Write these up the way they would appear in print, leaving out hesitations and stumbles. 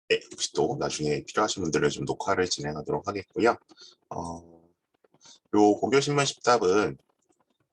네, 혹시 또 나중에 필요하신 분들은 좀 녹화를 진행하도록 하겠고요. 요 고교신문 10답은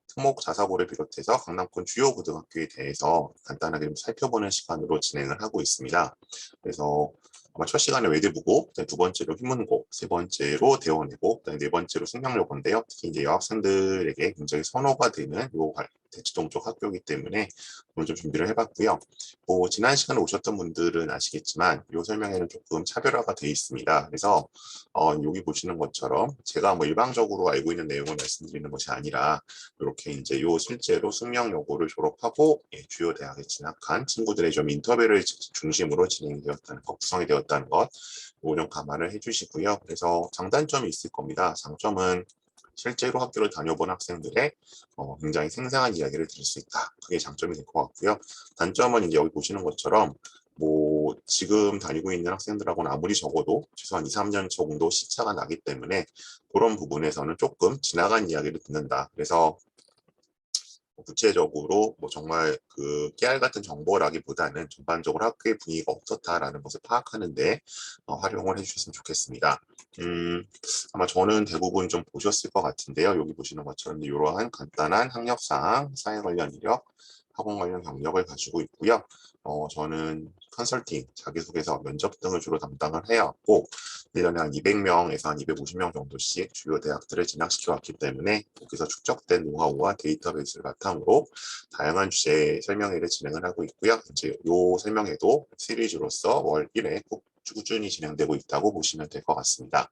특목 자사고를 비롯해서 강남권 주요 고등학교에 대해서 간단하게 좀 살펴보는 시간으로 진행을 하고 있습니다. 그래서 아마 첫 시간에 외대부고, 두 번째로 휘문고, 세 번째로 대원외고, 네 번째로 숙명여고인데요. 특히 이제 여학생들에게 굉장히 선호가 되는 요 대치동 쪽 학교이기 때문에 오늘 좀 준비를 해봤고요. 뭐 지난 시간에 오셨던 분들은 아시겠지만 요 설명에는 조금 차별화가 되어 있습니다. 그래서 여기 보시는 것처럼 제가 뭐 일방적으로 알고 있는 내용을 말씀드리는 것이 아니라 이렇게 이제 요 실제로 숙명여고를 졸업하고 주요 대학에 진학한 친구들의 좀 인터뷰를 중심으로 진행되었다는 것, 구성이 되었다는 것, 이거 좀 감안을 해주시고요. 그래서 장단점이 있을 겁니다. 장점은 실제로 학교를 다녀본 학생들의 굉장히 생생한 이야기를 들을 수 있다. 그게 장점이 될 것 같고요. 단점은 이제 여기 보시는 것처럼 뭐 지금 다니고 있는 학생들하고는 아무리 적어도 최소한 2, 3년 정도 시차가 나기 때문에 그런 부분에서는 조금 지나간 이야기를 듣는다. 그래서 구체적으로 뭐 정말 그 깨알 같은 정보라기보다는 전반적으로 학교의 분위기가 어떻다라는 것을 파악하는데 활용을 해주셨으면 좋겠습니다. 아마 저는 대부분 좀 보셨을 것 같은데요. 여기 보시는 것처럼 이러한 간단한 학력사항, 사회 관련 이력, 학원 관련 경력을 가지고 있고요. 저는 컨설팅, 자기소개서, 면접 등을 주로 담당을 해왔고 1년에 한 200명에서 한 250명 정도씩 주요 대학들을 진학시켜 왔기 때문에 거기서 축적된 노하우와 데이터베이스를 바탕으로 다양한 주제의 설명회를 진행을 하고 있고요. 이제 이 설명회도 시리즈로서 월 1회 꾸준히 진행되고 있다고 보시면 될 것 같습니다.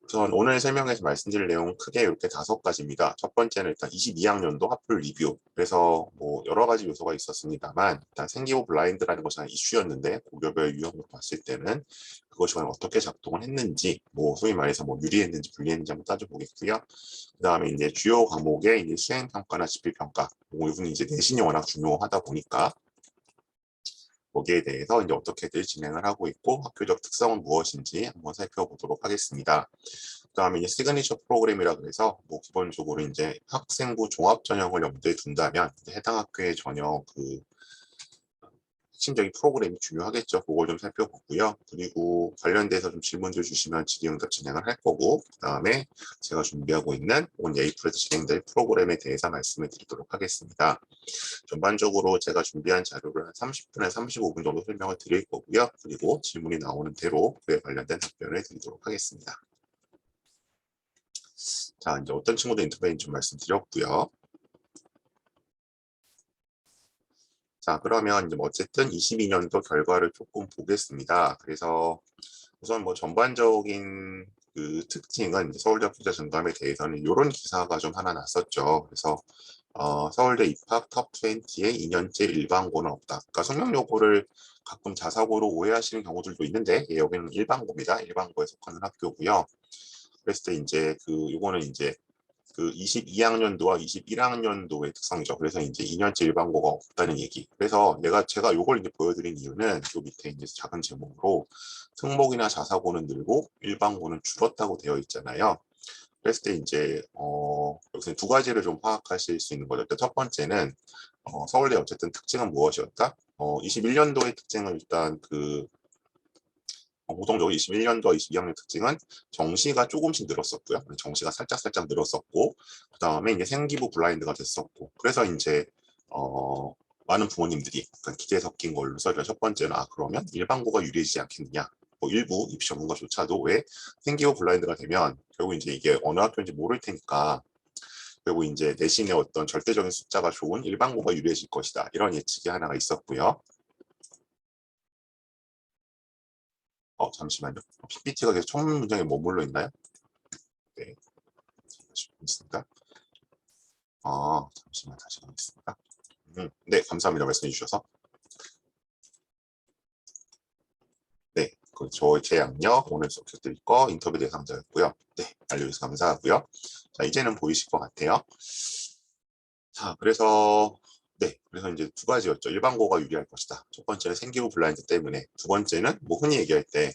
우선 오늘 설명에서 말씀드릴 내용은 크게 이렇게 5가지입니다. 첫 번째는 일단 22학년도 학플 리뷰. 그래서 뭐 여러 가지 요소가 있었습니다만 일단 생기부 블라인드라는 것이 이슈였는데 고교별 유형으로 봤을 때는 그것이 과연 어떻게 작동을 했는지, 뭐 소위 말해서 뭐 유리했는지 불리했는지 한번 따져보겠고요. 그 다음에 이제 주요 과목의 이제 수행평가나 지필평가, 이분 이제 내신이 워낙 중요하다 보니까 거기에 대해서 이제 어떻게들 진행을 하고 있고 학교적 특성은 무엇인지 한번 살펴보도록 하겠습니다. 그다음에 이제 시그니처 프로그램이라 그래서 뭐 기본적으로 이제 학생부 종합 전형을 염두에 둔다면 해당 학교의 전형 그 핵심적인 프로그램이 중요하겠죠. 그걸 좀 살펴보고요. 그리고 관련돼서 좀 질문들 주시면 질의응답 진행을 할 거고, 그 다음에 제가 준비하고 있는 온 에이프에서 진행될 프로그램에 대해서 말씀을 드리도록 하겠습니다. 전반적으로 제가 준비한 자료를 한 30분에서 35분 정도 설명을 드릴 거고요. 그리고 질문이 나오는 대로 그에 관련된 답변을 드리도록 하겠습니다. 자, 이제 어떤 친구들 인터뷰인지 좀 말씀드렸고요. 자, 그러면 이제 뭐 어쨌든 22년도 결과를 조금 보겠습니다. 그래서 우선 뭐 전반적인 그 특징은 서울대 부자 증감에 대해서는 이런 기사가 좀 하나 났었죠. 그래서 서울대 입학 톱 20에 2년째 일반고는 없다. 그러니까 성명여고를 가끔 자사고로 오해하시는 경우들도 있는데 여기는 일반고입니다. 일반고에 속하는 학교고요. 그랬을 때 이제 그 요거는 이제 그 22학년도와 21학년도의 특성이죠. 그래서 이제 2년째 일반고가 없다는 얘기. 그래서 제가 요걸 이제 보여드린 이유는 요 밑에 이제 작은 제목으로 특목이나 자사고는 늘고 일반고는 줄었다고 되어 있잖아요. 그랬을 때 이제 여기서 2가지를 좀 파악하실 수 있는 거죠. 첫 번째는 서울대 어쨌든 특징은 무엇이었다? 21년도의 특징은 일단 그 공통적으로 21년도와 22학년 특징은 정시가 조금씩 늘었었고요. 정시가 살짝 늘었었고, 그 다음에 이제 생기부 블라인드가 됐었고, 그래서 이제 많은 부모님들이 약간 기대에 섞인 걸로 써요. 첫 번째는 그러면 일반고가 유리해지지 않겠느냐. 뭐 일부 입시 전문가조차도 왜 생기부 블라인드가 되면 결국 이제 이게 어느 학교인지 모를 테니까 그리고 이제 내신의 어떤 절대적인 숫자가 좋은 일반고가 유리해질 것이다. 이런 예측이 하나가 있었고요. 잠시만요. PPT가 계속 첫 문장에 머물러 있나요? 네, 있습니다. 잠시만 다시 가겠습니다. 네, 감사합니다. 말씀해 주셔서. 네, 제 양력 오늘 소개드릴 거 인터뷰 대상자였고요. 네, 알려주셔서 감사하고요. 자, 이제는 보이실 것 같아요. 자, 그래서 이제 2가지였죠. 일반고가 유리할 것이다. 첫 번째는 생기부 블라인드 때문에. 2번째는 뭐 흔히 얘기할 때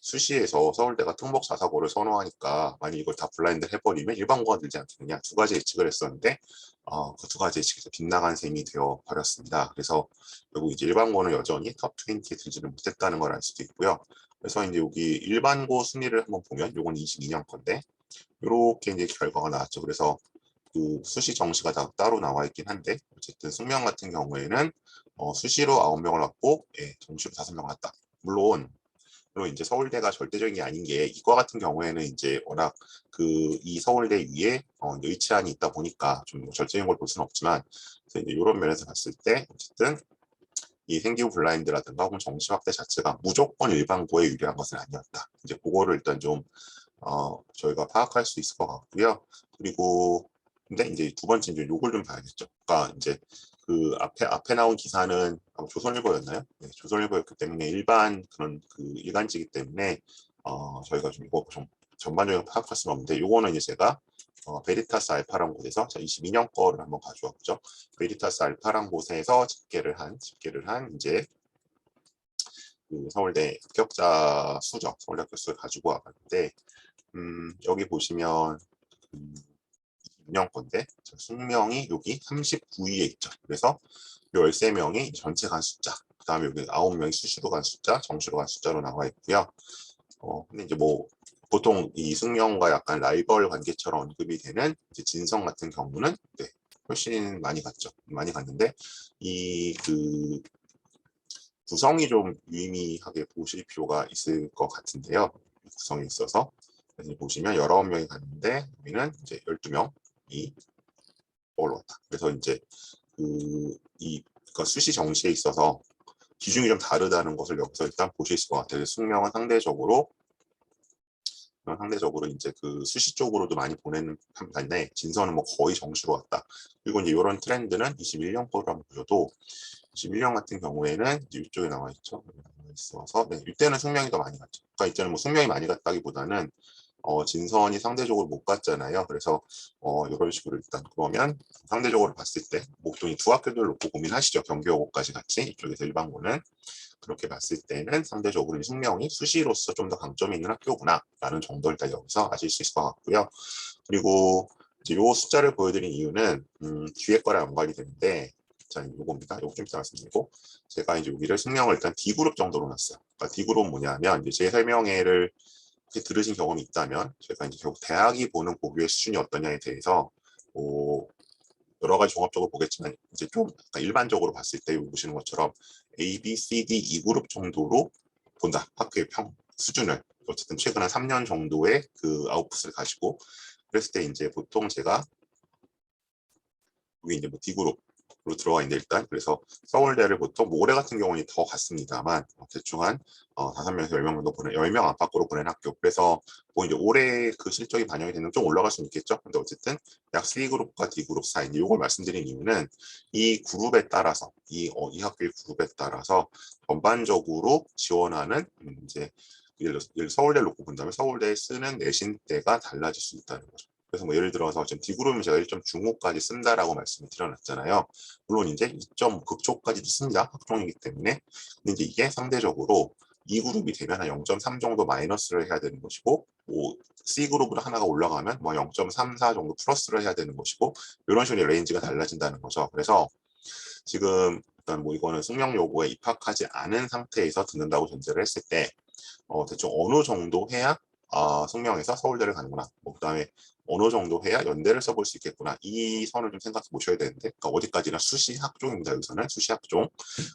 수시에서 서울대가 특목 4사고를 선호하니까 만약 이걸 다 블라인드 해버리면 일반고가 늘지 않겠느냐, 두 가지 예측을 했었는데 그 두 가지 예측에서 빗나간 셈이 되어 버렸습니다. 그래서 결국 이제 일반고는 여전히 톱 20에 들지를 못했다는 걸 알 수도 있고요. 그래서 이제 여기 일반고 순위를 한번 보면 요건 22년 건데 이렇게 이제 결과가 나왔죠. 그래서 그 수시 정시가 다 따로 나와 있긴 한데 어쨌든 숙명 같은 경우에는 수시로 9명을 왔고 정시로 5명 왔다. 물론 이제 서울대가 절대적인 게 아닌 게 이과 같은 경우에는 이제 워낙 그 이 서울대 위에 여의치안이 있다 보니까 좀 절대적인 걸 볼 수는 없지만, 그래서 이제 이런 면에서 봤을 때 어쨌든 이 생기부 블라인드라든가 혹은 정시 확대 자체가 무조건 일반고에 유리한 것은 아니었다. 이제 그거를 일단 좀 저희가 파악할 수 있을 것 같고요. 그리고 근데 이제 두 번째 이제 요걸 좀 봐야겠죠. 그러니까 이제 그 앞에 나온 기사는 아마 조선일보였나요? 네, 조선일보였기 때문에 일반 그런 그 일간지기 때문에 저희가 좀 이거 좀 전반적으로 파악할 수는 없는데, 요거는 이제 제가 베리타스 알파라는 곳에서 22년 거를 한번 가져왔죠. 베리타스 알파라는 곳에서 집계를 한 이제 그 서울대 합격자 수죠. 서울대 합격 수를 가지고 와봤는데, 여기 보시면 6년 건데 숙명이 여기 39위에 있죠. 그래서 13명이 전체 간 숫자, 그 다음에 여기 9명이 수시로 간 숫자, 정시로 간 숫자로 나와 있고요. 근데 이제 뭐 보통 이 숙명과 약간 라이벌 관계처럼 언급이 되는 이제 진성 같은 경우는 훨씬 많이 갔죠. 많이 갔는데 이 그 구성이 좀 유의미하게 보실 필요가 있을 것 같은데요. 구성이 있어서 보시면 19명이 갔는데 여기는 이제 12명이 올라왔다. 그래서 이제 그러니까 수시 정시에 있어서 기준이 좀 다르다는 것을 여기서 일단 보실 수 있을 것 같아요. 숙명은 상대적으로 이제 그 수시 쪽으로도 많이 보내는 판인데 진서는 뭐 거의 정시로 왔다. 그리고 이제 이런 트렌드는 21년 거로 한번 보셔도 21년 같은 경우에는 이제 이쪽에 나와 있죠. 있어서 이때는 숙명이 더 많이 갔죠. 그러니까 이때는 뭐 숙명이 많이 갔다기보다는 진선이 상대적으로 못 갔잖아요. 그래서 이런 식으로 일단 그러면 상대적으로 봤을 때 목동이 두 학교들 놓고 고민하시죠. 경기여고까지 같이 이쪽에서 일반고는 그렇게 봤을 때는 상대적으로 숙명이 수시로서 좀 더 강점이 있는 학교구나 라는 정도를 일단 여기서 아실 수 있을 것 같고요. 그리고 이제 요 숫자를 보여드린 이유는 뒤에 거랑 연관이 되는데, 자, 요겁니다. 요거 좀 이따 말씀드리고, 제가 이제 여기를 숙명을 일단 D그룹 정도로 놨어요. 그러니까 D그룹 뭐냐면 이제 제 설명회를 들으신 경험이 있다면 제가 이제 결국 대학이 보는 고교의 수준이 어떠냐에 대해서 여러 가지 종합적으로 보겠지만 이제 좀 일반적으로 봤을 때 보시는 것처럼 A, B, C, D, E 그룹 정도로 본다. 학교의 수준을 어쨌든 최근 한 3년 정도의 그 아웃풋을 가지고 그랬을 때 이제 보통 제가 여기 이제 뭐 D그룹으로 들어가 있는데 일단 그래서 서울대를 보통 뭐 올해 같은 경우는 더 갔습니다만 대충 한 5명에서 10명 정도 10명 안팎으로 보낸 학교. 그래서 뭐 이제 올해 그 실적이 반영이 되는 좀 올라갈 수는 있겠죠. 근데 어쨌든 약 C그룹과 D그룹 사이 이걸 말씀드린 이유는 이 그룹에 따라서 이 학교의 그룹에 따라서 전반적으로 지원하는 이제 예를 서울대를 놓고 본다면 서울대에 쓰는 내신대가 달라질 수 있다는 거죠. 그래서 뭐 예를 들어서 지금 D그룹은 제가 1.중호까지 쓴다라고 말씀을 드려놨잖아요. 물론 이제 2점 극초까지도 씁니다. 학종이기 때문에. 근데 이제 이게 상대적으로 E그룹이 되면 한 0.3 정도 마이너스를 해야 되는 것이고, 뭐 C그룹으로 하나가 올라가면 뭐 0.34 정도 플러스를 해야 되는 것이고, 이런 식으로 레인지가 달라진다는 거죠. 그래서 지금 일단 뭐 이거는 숙명 요구에 입학하지 않은 상태에서 듣는다고 전제를 했을 때 대충 어느 정도 해야 숙명에서 서울대를 가는구나. 뭐 그다음에 어느 정도 해야 연대를 써볼 수 있겠구나. 이 선을 좀 생각해 보셔야 되는데, 그러니까 어디까지나 수시 학종입니다. 여기서는 수시 학종.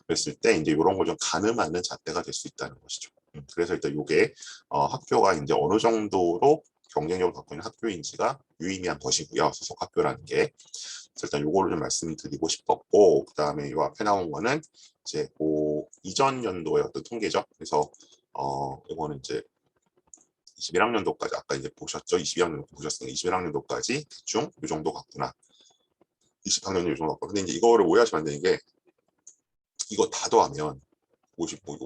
그랬을 때 이제 이런 걸 좀 가늠하는 잣대가 될 수 있다는 것이죠. 그래서 일단 이게 학교가 이제 어느 정도로 경쟁력을 갖고 있는 학교인지가 유의미한 것이고요. 소속 학교라는 게. 일단 요거를 좀 말씀드리고 싶었고, 그다음에 요 앞에 나온 거는 이제 그 이전 연도의 어떤 통계죠. 그래서 이거는 이제 21학년도까지 아까 이제 보셨죠? 22학년도 보셨으니까 21학년도까지 대충 이 정도 같구나. 20학년도 이 정도 같구나. 근데 이제 이거를 오해하시면 안 되는 게 이거 다 더하면 59,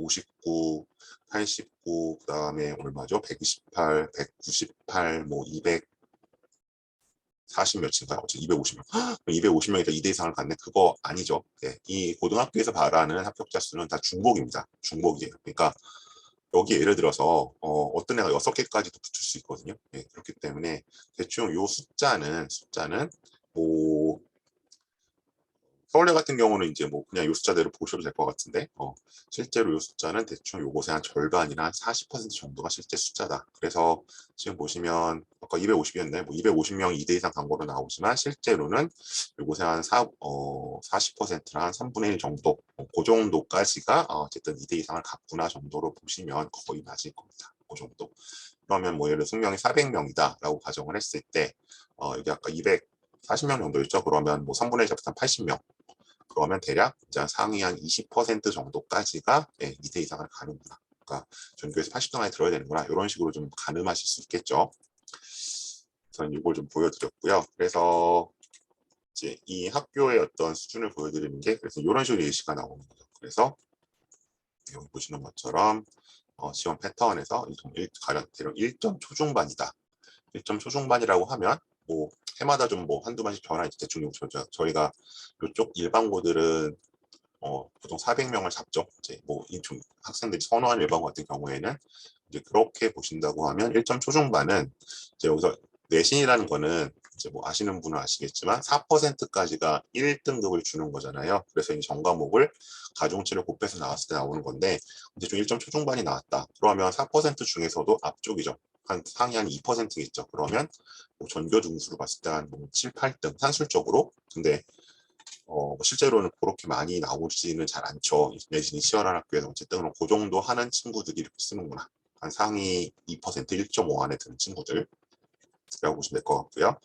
89, 그다음에 얼마죠? 128, 198, 뭐 240 몇인가요? 어째 250명. 250명이다 2대 이상을 갖네. 그거 아니죠. 이 고등학교에서 말하는 합격자 수는 다 중복입니다. 중복이에요. 그러니까 여기 예를 들어서 어떤 애가 6개까지도 붙을 수 있거든요. 예, 그렇기 때문에 대충 요 숫자는 뭐 서울대 같은 경우는 이제 뭐 그냥 요 숫자대로 보셔도 될 것 같은데 실제로 요 숫자는 대충 요것의 한 절반이나 한 40% 정도가 실제 숫자다. 그래서 지금 보시면 아까 250이었네. 뭐 250명 2대 이상 광고로 나오지만 실제로는 요것의 한 40%나 한 3분의 1 정도 그 정도까지가 어쨌든 2대 이상을 갖구나 정도로 보시면 거의 맞을 겁니다. 그 정도. 그러면 뭐 예를 들어 승명이 400명이다 라고 가정을 했을 때 여기 아까 240명 정도였죠. 그러면 뭐 3분의 1 잡으면 80명. 그러면 대략 이제 상위 한 20% 정도까지가 2대 이상을 가는구나. 그러니까 전교에서 80등 안에 들어야 되는구나. 이런 식으로 좀 가늠하실 수 있겠죠. 저는 이걸 좀 보여드렸고요. 그래서 이제 이 학교의 어떤 수준을 보여드리는 게 그래서 이런 식으로 예시가 나오는 거죠. 그래서 여기 보시는 것처럼 지원 패턴에서 가령 대략 1점 초중반이다. 1점 초중반이라고 하면 뭐 해마다 좀 뭐 한두 번씩 변화 있을 때 중요 저희가 이쪽 일반고들은 보통 400명을 잡죠. 이제 뭐 학생들이 선호하는 일반고 같은 경우에는 이제 그렇게 보신다고 하면 1점 초중반은 이제 여기서 내신이라는 거는 이제 뭐 아시는 분은 아시겠지만 4%까지가 1등급을 주는 거잖아요. 그래서 이 전과목을 가중치를 곱해서 나왔을 때 나오는 건데 이제 좀 1점 초중반이 나왔다. 그러면 4% 중에서도 앞쪽이죠. 한 상위 한 2%겠죠. 그러면 뭐 전교 등수로 봤을 때 한 7, 8등 산술적으로. 근데 실제로는 그렇게 많이 나오지는 잘 않죠. 내신이 치열한 학교에서 어쨌든 그 정도 하는 친구들이 이렇게 쓰는구나. 한 상위 2%, 1.5 안에 드는 친구들이라고 보시면 될 것 같고요.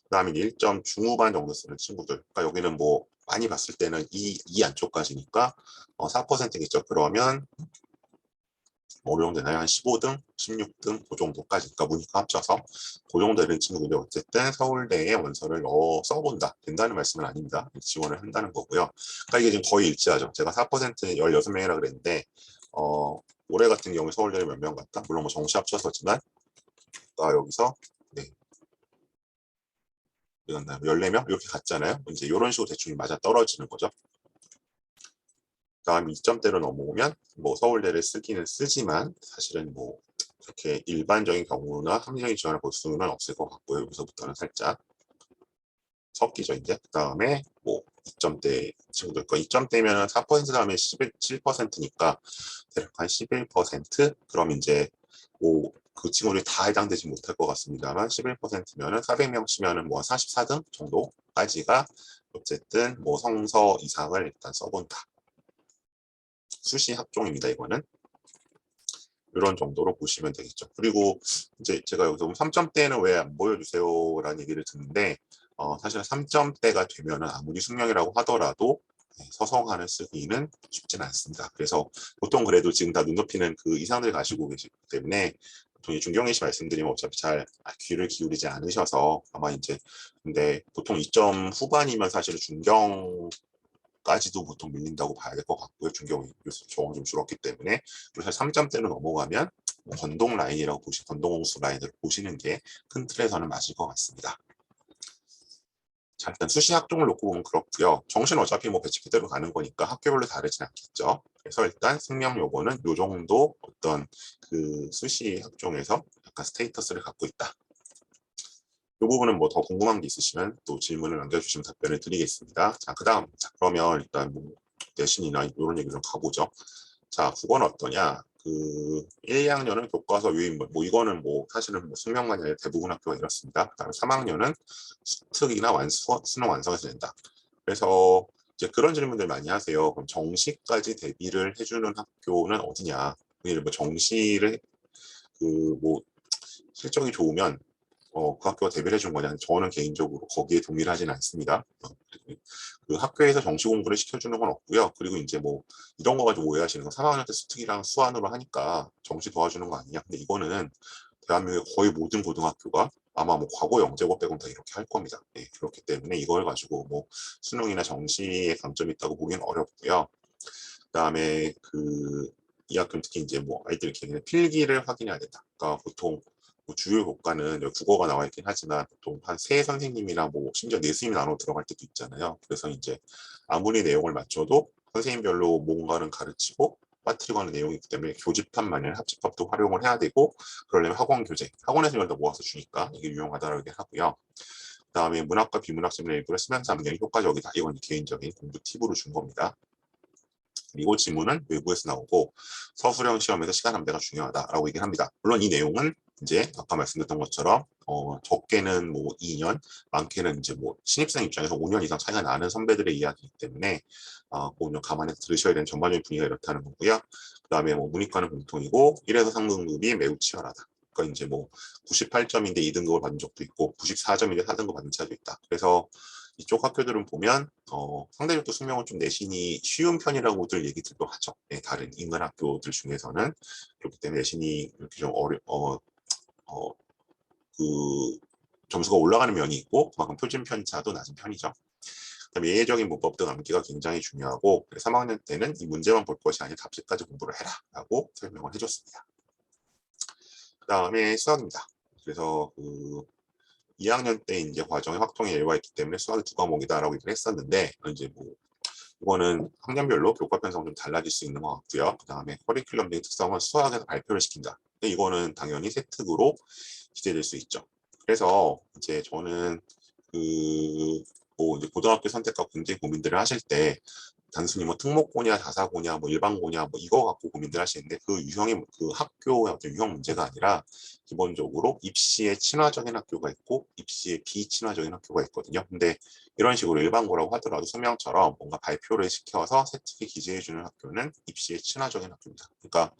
그 다음에 1점 중후반 정도 쓰는 친구들. 그러니까 여기는 뭐 많이 봤을 때는 이 안쪽까지니까 4%겠죠. 그러면 어느 정도 되나요? 한 15등, 16등 그 정도까지, 그러니까 문이과 합쳐서 그 정도 되는 친구들이 어쨌든 서울대에 원서를 써본다. 된다는 말씀은 아닙니다. 지원을 한다는 거고요. 그러니까 이게 지금 거의 일치하죠. 제가 4% 16명이라 그랬는데 올해 같은 경우에 서울대를 몇 명 갔다? 물론 뭐 정시 합쳐서지만 여기서 네, 14명 이렇게 갔잖아요. 이제 이런 식으로 대충 맞아 떨어지는 거죠. 다음 2점대로 넘어오면 뭐 서울대를 쓰기는 쓰지만 사실은 뭐 그렇게 일반적인 경우나 합리적인 지원을 볼 수는 없을 것 같고요. 여기서부터는 살짝 섞이죠. 이제 그 다음에 뭐 2점대 친구들 거 2점대면 4% 다음에 7%니까 대략 한 11%. 그럼 이제 뭐 그 친구들이 다 해당되지 못할 것 같습니다만 11%면은 400명 치면은 뭐 44등 정도까지가 어쨌든 뭐 성서 이상을 일단 써본다. 수시 학종입니다. 이거는 이런 정도로 보시면 되겠죠. 그리고 이제 제가 여기서 3점대는 왜 안 보여주세요라는 얘기를 듣는데 사실 3점대가 되면은 아무리 숙명이라고 하더라도 서성한을 쓰기는 쉽지는 않습니다. 그래서 보통 그래도 지금 다 눈높이는 그 이상들 가시고 계시기 때문에 보통 중경희 씨 말씀드리면 어차피 잘 귀를 기울이지 않으셔서 아마 이제 근데 보통 2점 후반이면 사실 중경 까지도 보통 밀린다고 봐야 될 것 같고요. 중경이 조금 좀 줄었기 때문에. 그래서 3점대로 넘어가면 뭐 건동 라인이라고 건동홍수 라인을 보시는 게 큰 틀에서는 맞을 것 같습니다. 자, 일단 수시 학종을 놓고 보면 그렇고요. 정시는 어차피 뭐 배치기대로 가는 거니까 학교별로 다르진 않겠죠. 그래서 일단 승명 요거는 요 정도 어떤 그 수시 학종에서 약간 스테이터스를 갖고 있다. 이 부분은 뭐 더 궁금한 게 있으시면 또 질문을 남겨주시면 답변을 드리겠습니다. 자, 그러면 일단 뭐 내신이나 이런 얘기 좀 가보죠. 자, 국어는 어떠냐? 그 1, 2학년은 교과서 유인물, 뭐 이거는 뭐 사실은 뭐 숙명만이 아니라 대부분 학교가 이렇습니다. 그다음에 3학년은 수특이나 수능 완성해서 된다. 그래서 이제 그런 질문들 많이 하세요. 그럼 정시까지 대비를 해주는 학교는 어디냐? 뭐 정시를 그 뭐 실적이 좋으면 그 학교가 대비를 해준 거냐? 저는 개인적으로 거기에 동의를 하지는 않습니다. 그 학교에서 정시 공부를 시켜주는 건 없고요. 그리고 이제 뭐 이런 거 가지고 오해하시는 거 3학년 때 수특이랑 수완으로 하니까 정시 도와주는 거 아니냐? 근데 이거는 대한민국 거의 모든 고등학교가 아마 뭐 과거 영재고 빼곤 다 이렇게 할 겁니다. 예, 그렇기 때문에 이걸 가지고 뭐 수능이나 정시에 강점이 있다고 보기는 어렵고요. 그다음에 이 학교는 특히 이제 뭐 아이들 개인의 필기를 확인해야 된다. 그러니까 보통 뭐 주요 교과는 국어가 나와 있긴 하지만 보통 한 세 선생님이나 뭐 심지어 내수님이 나눠 들어갈 때도 있잖아요. 그래서 이제 아무리 내용을 맞춰도 선생님별로 뭔가는 가르치고 빠뜨리고 하는 내용이 있기 때문에 교집합 마냥 합집합도 활용을 해야 되고, 그러려면 학원 교재, 학원에서 이걸 더 모아서 주니까 이게 유용하다라고 하고요. 그 다음에 문학과 비문학 지문 일부를 쓰면서 암기하는 효과적이다. 이건 개인적인 공부 팁으로 준 겁니다. 그리고 지문은 외부에서 나오고 서술형 시험에서 시간 함대가 중요하다라고 얘기를 합니다. 물론 이 내용은 이제 아까 말씀드렸던 것처럼 적게는 뭐 2년, 많게는 이제 뭐 신입생 입장에서 5년 이상 차이가 나는 선배들의 이야기이기 때문에 그거 감안해서 들으셔야 되는 전반적인 분위기가 이렇다는 거고요. 그 다음에 뭐 문이과는 공통이고 1에서 3등급이 매우 치열하다. 그러니까 이제 뭐 98점인데 2등급을 받은 적도 있고 94점인데 4등급 받은 차도 있다. 그래서 이쪽 학교들은 보면 상대적으로 수명은 좀 내신이 쉬운 편이라고들 얘기들도 하죠. 네, 다른 인간 학교들 중에서는. 그렇기 때문에 내신이 이렇게 좀 그 점수가 올라가는 면이 있고 그만큼 표준 편차도 낮은 편이죠. 그다음에 예외적인 문법 등 암기가 굉장히 중요하고 3학년 때는 이 문제만 볼 것이 아니라 답지까지 공부를 해라 라고 설명을 해줬습니다. 그 다음에 수학입니다. 그래서 2학년 때 이제 과정의 확통의 예외가 있기 때문에 수학이 2과목이다라고 얘기를 했었는데 이제 뭐 이거는 학년별로 교과 편성은 좀 달라질 수 있는 것 같고요. 그 다음에 커리큘럼의 특성은 수학에서 발표를 시킨다. 근데 이거는 당연히 세특으로 기재될 수 있죠. 그래서 이제 저는 뭐 이제 고등학교 선택과 굉장히 고민들을 하실 때 단순히 뭐 특목고냐 자사고냐 뭐 일반고냐 뭐 이거 갖고 고민들 하시는데 그 유형의 그 학교의 어떤 유형 문제가 아니라 기본적으로 입시에 친화적인 학교가 있고 입시에 비친화적인 학교가 있거든요. 근데 이런 식으로 일반고라고 하더라도 소명처럼 뭔가 발표를 시켜서 세특에 기재해주는 학교는 입시에 친화적인 학교입니다. 그러니까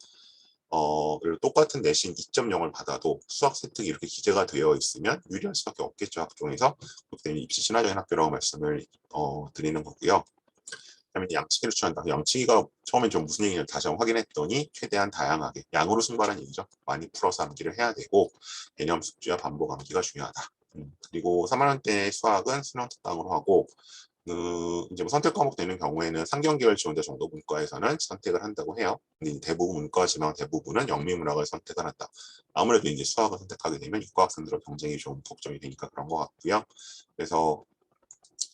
똑같은 내신 2.0을 받아도 수학 세특이 이렇게 기재가 되어 있으면 유리할 수밖에 없겠죠. 학종에서. 그렇기 때문에 입시 친화적인 학교라고 말씀을 드리는 거고요. 그다음에 양치기를 추천한다. 양치기가 처음엔 좀 무슨 얘기인지 다시 한번 확인했더니 최대한 다양하게 양으로 승부하는 얘기죠. 많이 풀어서 암기를 해야 되고 개념 숙지와 반복 암기가 중요하다. 그리고 3학년 때 수학은 수능 특강으로 하고 이제 뭐 선택 과목 되는 경우에는 상경계열 지원자 정도 문과에서는 선택을 한다고 해요. 근데 대부분 문과지만 대부분은 영미문학을 선택을 한다. 아무래도 이제 수학을 선택하게 되면 이과 학생들의 경쟁이 좀 걱정이 되니까 그런 것 같고요. 그래서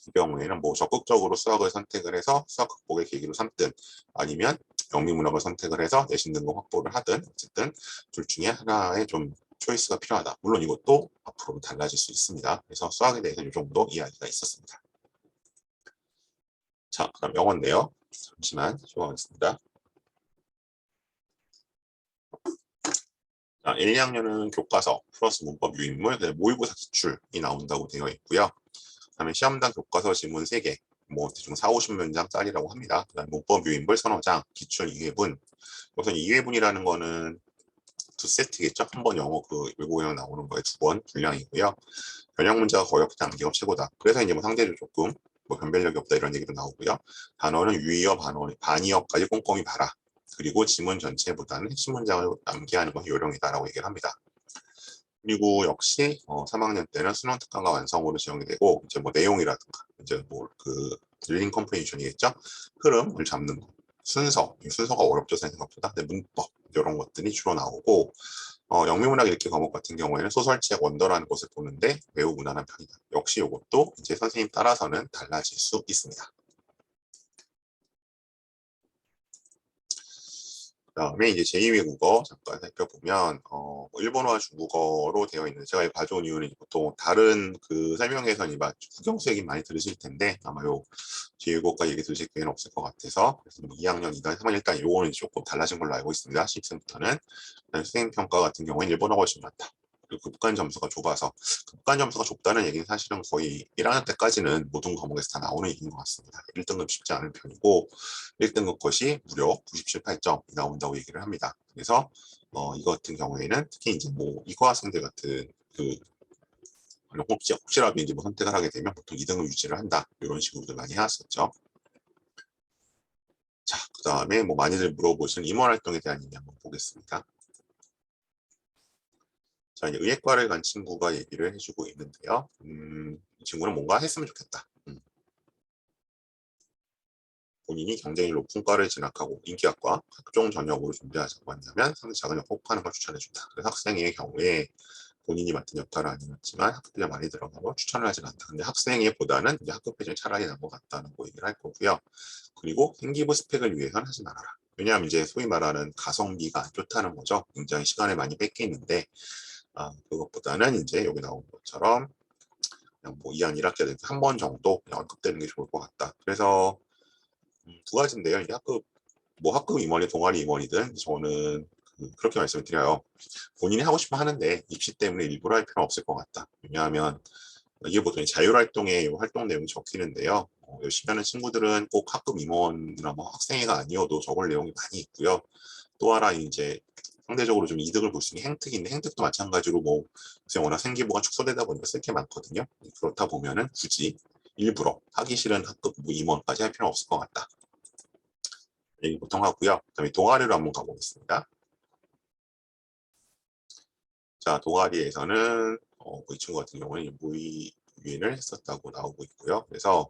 이 경우에는 뭐 적극적으로 수학을 선택을 해서 수학 극복의 계기로 삼든 아니면 영미문학을 선택을 해서 내신 등급 확보를 하든 어쨌든 둘 중에 하나의 좀 초이스가 필요하다. 물론 이것도 앞으로 달라질 수 있습니다. 그래서 수학에 대해서 이 정도 이야기가 있었습니다. 자, 그럼 영어인데요. 잠시만 쉬어가겠습니다. 자, 1, 2학년은 교과서 플러스 문법 유인물, 모의고사 기출이 나온다고 되어 있고요. 그다음에 시험당 교과서 지문 3개, 뭐 대충 4, 50문장짜리라고 합니다. 그다음에 문법 유인물 서너 장, 기출 2회분. 우선 2회분이라는 거는 두 세트겠죠. 한 번 영어 외국어형 나오는 거에 2번 분량이고요. 변형 문제가 거의 없다, 암기가 최고다. 그래서 이제 뭐 상대적으로 조금 뭐 변별력이 없다 이런 얘기도 나오고요. 단어는 유의어, 반의어까지 꼼꼼히 봐라. 그리고 지문 전체보다는 핵심 문장을 암기하는 것이 요령이다라고 얘기를 합니다. 그리고 역시 3학년 때는 수능 특강과 완성으로 지원이 되고 이제 뭐 내용이라든가 이제 뭐 리딩 컴프레hension이겠죠. 흐름을 잡는 거. 순서가 어렵죠 생각보다. 근데 문법 이런 것들이 주로 나오고 영미문학 읽기 과목 같은 경우에는 소설책 원더라는 것을 보는데 매우 무난한 편이다. 역시 이것도 이제 선생님 따라서는 달라질 수 있습니다. 그다음에 이제 제2외국어 잠깐 살펴보면 일본어와 중국어로 되어 있는 제가 가져온 이유는 보통 다른 설명에서는 국영수 얘기 많이 들으실 텐데 아마 요 제2외국어가 얘기 들으실 기회는 없을 것 같아서 그래서 2학년, 2단, 3학년 일단 요거는 조금 달라진 걸로 알고 있습니다. 신입생부터는 수행평가 같은 경우에는 일본어가 훨씬 많다. 그리고 급간 점수가 좁아서 급간 점수가 좁다는 얘기는 사실은 거의 1학년 때까지는 모든 과목에서 다 나오는 얘기인 것 같습니다. 1등급 쉽지 않은 편이고 1등급 것이 무려 97, 8점이 나온다고 얘기를 합니다. 그래서 이거 같은 경우에는 특히 이제 뭐 이과 학생들 같은 혹시라도 이제 뭐 선택을 하게 되면 보통 2등급 유지를 한다 이런 식으로도 많이 해왔었죠. 자, 그 다음에 뭐 많이들 물어보시는 임원 활동에 대한 얘기 한번 보겠습니다. 자, 이제 의예과를 간 친구가 얘기를 해주고 있는데요. 이 친구는 뭔가 했으면 좋겠다. 본인이 경쟁률 높은 과를 진학하고 인기학과 학종 전형으로 준비하자고 한다면 상대 작은 역할 하는 걸 추천해준다. 그래서 학생의 경우에 본인이 맡은 역할은 아니었지만 학급비가 많이 들어가고 추천을 하진 않다. 근데 학생회보다는 이제 학급 배정이 차라리 나은 것 같다는 거 얘기를 할 거고요. 그리고 생기부 스펙을 위해서는 하지 말아라. 왜냐하면 이제 소위 말하는 가성비가 안 좋다는 거죠. 굉장히 시간을 많이 뺏기는데 그것보다는 이제 여기 나온 것처럼 그냥 뭐 2학 1학기에 한 번 정도 그냥 언급되는 게 좋을 것 같다. 그래서 두 가지인데요. 이게 학급 임원이 동아리 임원이든 저는 그렇게 말씀을 드려요. 본인이 하고 싶으면 하는데 입시 때문에 일부러 할 필요는 없을 것 같다. 왜냐하면 이게 보통 자율활동의 활동 내용이 적히는데요. 열심히 하는 친구들은 꼭 학급 임원이나 뭐 학생회가 아니어도 적을 내용이 많이 있고요. 또 하나 이제 상대적으로 좀 이득을 볼 수 있는 행특인데 행특도 마찬가지로 뭐 요새 워낙 생기부가 축소되다 보니까 쓸 게 많거든요. 그렇다 보면은 굳이 일부러 하기 싫은 학급 뭐 임원까지 할 필요는 없을 것 같다. 얘기 보통 하고요. 그다음에 동아리로 한번 가보겠습니다. 자, 동아리에서는 이 친구 같은 경우는 무의위를 했었다고 나오고 있고요. 그래서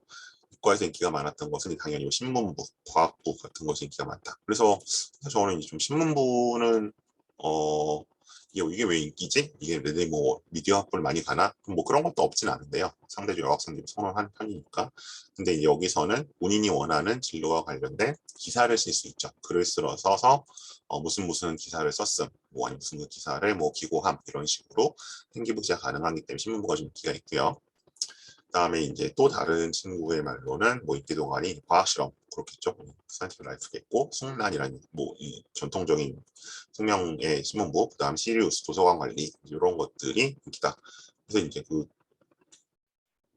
이과에서 인기가 많았던 것은 당연히 신문부, 과학부 같은 것이 인기가 많다. 그래서 저는 좀 신문부는 이게 왜 인기지? 이게 내내 뭐 미디어 학부를 많이 가나? 뭐 그런 것도 없진 않은데요. 상대적으로 여학생들이 선호하는 편이니까. 근데 이제 여기서는 본인이 원하는 진로와 관련된 기사를 쓸 수 있죠. 글을 써서 무슨 기사를 썼음, 뭐 아니 무슨 기사를 뭐 기고함 이런 식으로 생기부지가 가능하기 때문에 신문부가 좀 인기가 있고요. 그다음에 이제 또 다른 친구의 말로는 뭐 인기 동아리 과학 실험 그렇겠죠. 사이언티픽 라이프겠고 숙란이라는 뭐 이 전통적인 숙명의 신문부, 그다음 시리우스 도서관 관리 이런 것들이 인기다. 그래서 이제 그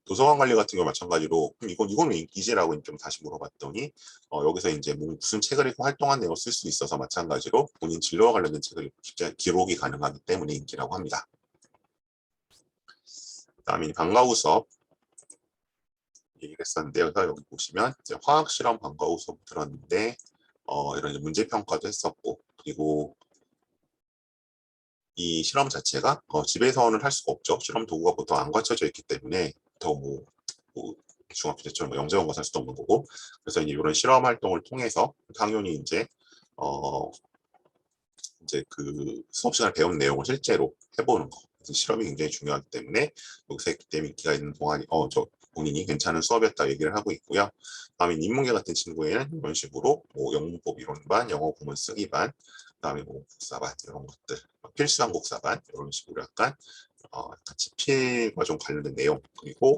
도서관 관리 같은 경우 마찬가지로 이건 왜 인기지라고 좀 다시 물어봤더니 여기서 이제 뭐 무슨 책을 읽고 활동한 내용을 쓸 수 있어서 마찬가지로 본인 진로와 관련된 책을 기록이 가능하기 때문에 인기라고 합니다. 그다음에 방과 후 수업 얘기를 했었는데요. 그래서 여기 보시면 이제 화학 실험 방과 후 수업 들었는데 이런 문제 평가도 했었고 그리고 이 실험 자체가 집에서는 할 수가 없죠. 실험 도구가 보통 안 갖춰져 있기 때문에 뭐 중학교 때처럼 뭐 영재원고 살 수도 없는 거고 그래서 이런 실험 활동을 통해서 당연히 이제 그 수업 시간에 배운 내용을 실제로 해보는 거. 그래서 실험이 굉장히 중요하기 때문에 여기서 했기 때문에 인기가 있는 동아리, 본인이 괜찮은 수업이었다 얘기를 하고 있고요. 다음에 인문계 같은 친구에는 이런 식으로 뭐 영문법 이론반, 영어 구문 쓰기반, 그다음에 뭐 국사반 이런 것들, 필수 한국사반 이런 식으로 약간 지필과 좀 관련된 내용 그리고